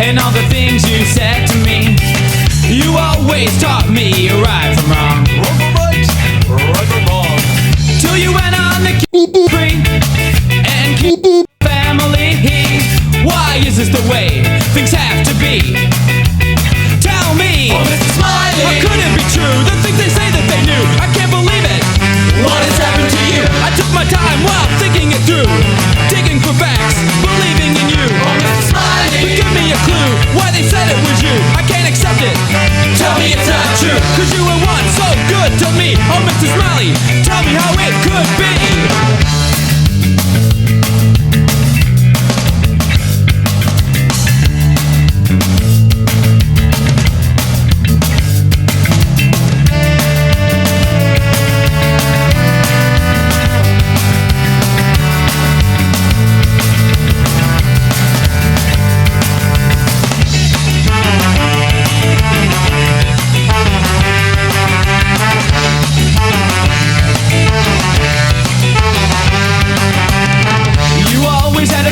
and all the things you said to me. You always taught me right from wrong, Wrong from right, right from wrong. till you went on the spree and keep family. Why is this the way things have to be? Tell me, Oh, Mr. Smiley, how could it be true? The things they say that they knew, I can't believe it. what has happened to you? I took my time while thinking it through, digging for facts, believing in you. Oh, Mr. Smiley, But give me a clue why they said it was you. I can't accept it. tell me it's not true. Cause you were once so good to me. Oh, Mr. Smiley, tell me how it could be.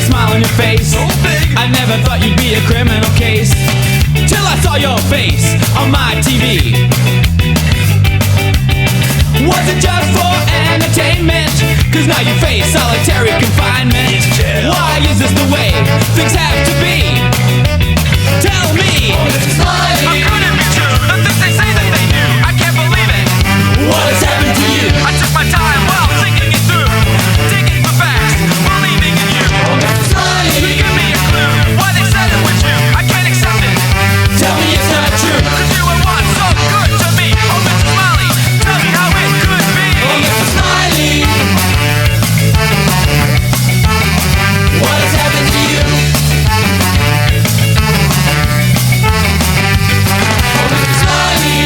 Smile on your face, So big, I never thought you'd be a criminal case, till I saw your face on my TV. Was it just for entertainment? Cause now you face solitary confinement. Why is this the way things have to be? Tell me, oh, Mr. Smiley, how could it be true? The things they say that they knew, I can't believe it. what has happened to you? I took my time while thinking it through, digging for facts, believing in you. Oh, Mr. Smiley, Give me a clue why they said it was you. I can't accept it. tell me it's not true. Cause you were once so good to me. Oh, Mr. Smiley, tell me how it could be. Oh, Mr. Smiley, what has happened to you? Oh, Mr. Smiley,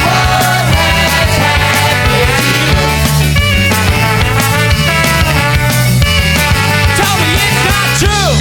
what has happened to you? Tell me it's not true.